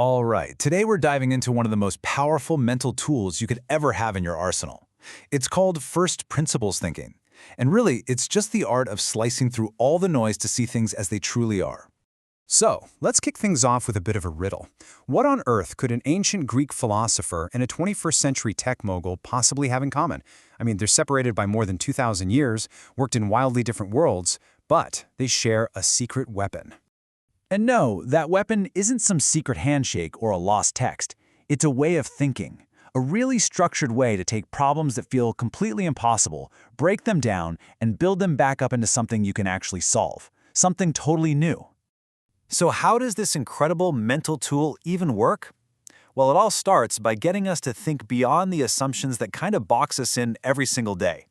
All right, today we're diving into one of the most powerful mental tools you could ever have in your arsenal. It's called first principles thinking. And really, it's just the art of slicing through all the noise to see things as they truly are. So, let's kick things off with a bit of a riddle. What on earth could an ancient Greek philosopher and a 21st century tech mogul possibly have in common? I mean, they're separated by more than 2,000 years, worked in wildly different worlds, but they share a secret weapon. And no, that weapon isn't some secret handshake or a lost text. It's a way of thinking. A really structured way to take problems that feel completely impossible, break them down, and build them back up into something you can actually solve. Something totally new. So how does this incredible mental tool even work? Well, it all starts by getting us to think beyond the assumptions that kind of box us in every single day.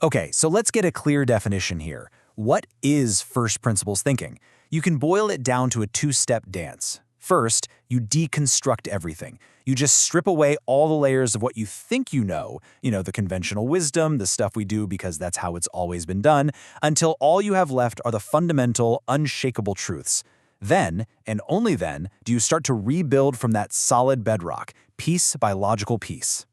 Okay, so let's get a clear definition here. What is first principles thinking? You can boil it down to a two-step dance. First, you deconstruct everything. You just strip away all the layers of what you think you know, the conventional wisdom, the stuff we do because that's how it's always been done, until all you have left are the fundamental, unshakable truths. Then, and only then, do you start to rebuild from that solid bedrock, piece by logical piece.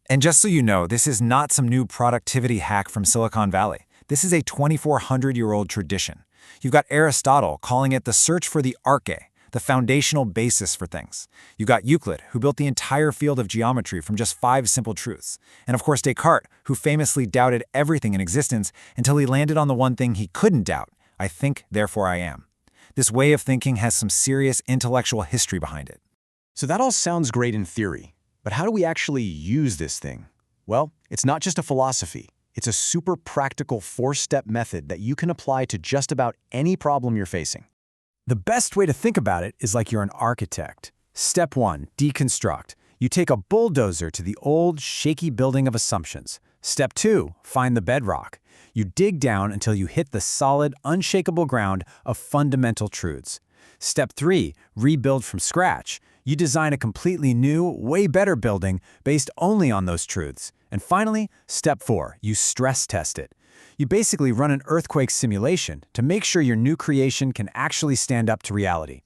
And just so you know, this is not some new productivity hack from Silicon Valley. This is a 2,400-year-old tradition. You've got Aristotle calling it the search for the arche, the foundational basis for things. You've got Euclid, who built the entire field of geometry from just 5 simple truths. And of course Descartes, who famously doubted everything in existence until he landed on the one thing he couldn't doubt: I think, therefore I am. This way of thinking has some serious intellectual history behind it. So that all sounds great in theory, but how do we actually use this thing? Well, it's not just a philosophy. It's a super practical 4-step method that you can apply to just about any problem you're facing. The best way to think about it is like you're an architect. Step 1, deconstruct. You take a bulldozer to the old, shaky building of assumptions. Step 2, find the bedrock. You dig down until you hit the solid, unshakable ground of fundamental truths. Step 3, rebuild from scratch. You design a completely new, way better building based only on those truths. And finally, step 4, you stress test it. You basically run an earthquake simulation to make sure your new creation can actually stand up to reality.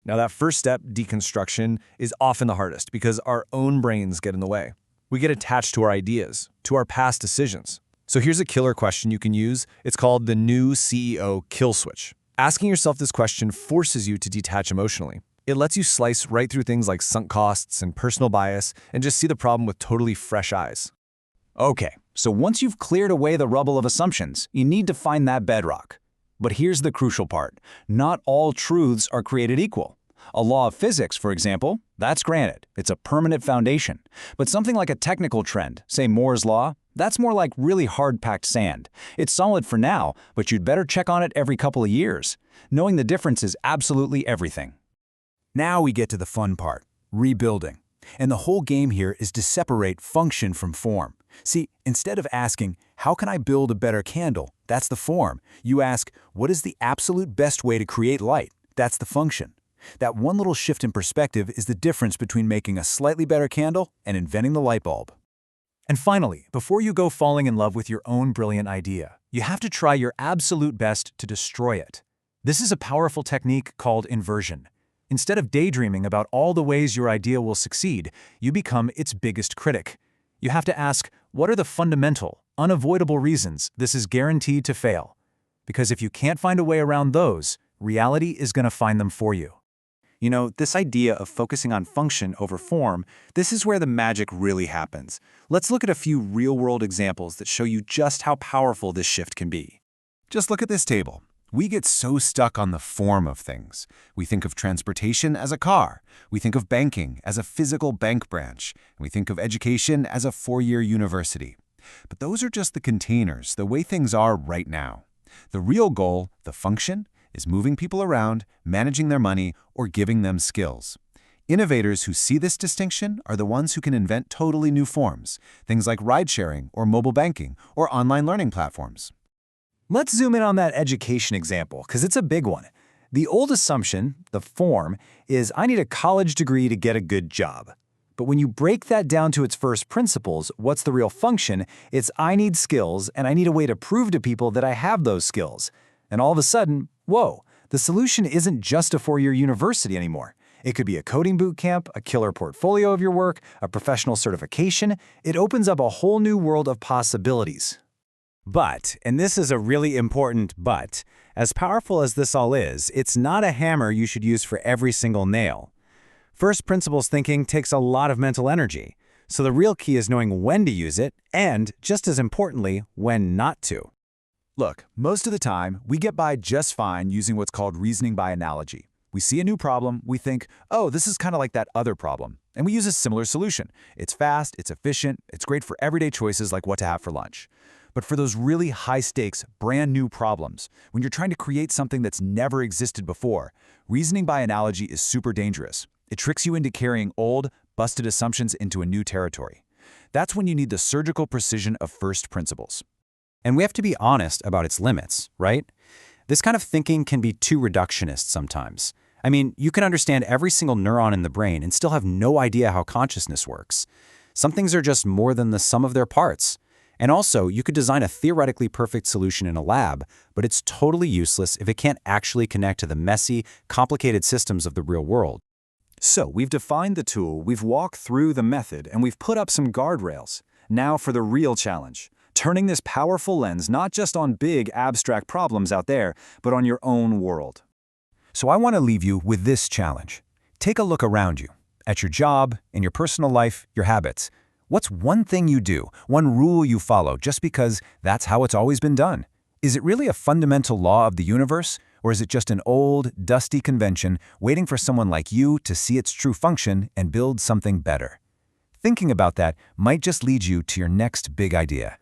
Now that first step, deconstruction, is often the hardest because our own brains get in the way. We get attached to our ideas, to our past decisions. So here's a killer question you can use. It's called the new CEO kill switch. Asking yourself this question forces you to detach emotionally. It lets you slice right through things like sunk costs and personal bias and just see the problem with totally fresh eyes. Okay, so once you've cleared away the rubble of assumptions, you need to find that bedrock. But here's the crucial part. Not all truths are created equal. A law of physics, for example, that's granted. It's a permanent foundation. But something like a technical trend, say Moore's law, that's more like really hard-packed sand. It's solid for now, but you'd better check on it every couple of years. Knowing the difference is absolutely everything. Now we get to the fun part, rebuilding. And the whole game here is to separate function from form. See, instead of asking, how can I build a better candle? That's the form. You ask, what is the absolute best way to create light? That's the function. That one little shift in perspective is the difference between making a slightly better candle and inventing the light bulb. And finally, before you go falling in love with your own brilliant idea, you have to try your absolute best to destroy it. This is a powerful technique called inversion. Instead of daydreaming about all the ways your idea will succeed, you become its biggest critic. You have to ask, what are the fundamental, unavoidable reasons this is guaranteed to fail? Because if you can't find a way around those, reality is going to find them for you. You know, this idea of focusing on function over form, this is where the magic really happens. Let's look at a few real-world examples that show you just how powerful this shift can be. Just look at this table. We get so stuck on the form of things. We think of transportation as a car. We think of banking as a physical bank branch. And we think of education as a 4-year university. But those are just the containers, the way things are right now. The real goal, the function, is moving people around, managing their money, or giving them skills. Innovators who see this distinction are the ones who can invent totally new forms, things like ride-sharing or mobile banking or online learning platforms. Let's zoom in on that education example, because it's a big one. The old assumption, the form, is I need a college degree to get a good job. But when you break that down to its first principles, what's the real function? It's I need skills, and I need a way to prove to people that I have those skills. And all of a sudden, whoa, the solution isn't just a 4-year university anymore. It could be a coding boot camp, a killer portfolio of your work, a professional certification. It opens up a whole new world of possibilities. But, and this is a really important but, as powerful as this all is, it's not a hammer you should use for every single nail. First principles thinking takes a lot of mental energy, so the real key is knowing when to use it and, just as importantly, when not to. Look, most of the time, we get by just fine using what's called reasoning by analogy. We see a new problem, we think, oh, this is kind of like that other problem, and we use a similar solution. It's fast, it's efficient, it's great for everyday choices like what to have for lunch. But for those really high-stakes, brand-new problems, when you're trying to create something that's never existed before, reasoning by analogy is super dangerous. It tricks you into carrying old, busted assumptions into a new territory. That's when you need the surgical precision of first principles. And we have to be honest about its limits, right? This kind of thinking can be too reductionist sometimes. I mean, you can understand every single neuron in the brain and still have no idea how consciousness works. Some things are just more than the sum of their parts. And also, you could design a theoretically perfect solution in a lab, but it's totally useless if it can't actually connect to the messy, complicated systems of the real world. So, we've defined the tool, we've walked through the method, and we've put up some guardrails. Now for the real challenge. Turning this powerful lens not just on big, abstract problems out there, but on your own world. So I want to leave you with this challenge. Take a look around you, at your job, in your personal life, your habits. What's one thing you do, one rule you follow just because that's how it's always been done? Is it really a fundamental law of the universe, or is it just an old, dusty convention waiting for someone like you to see its true function and build something better? Thinking about that might just lead you to your next big idea.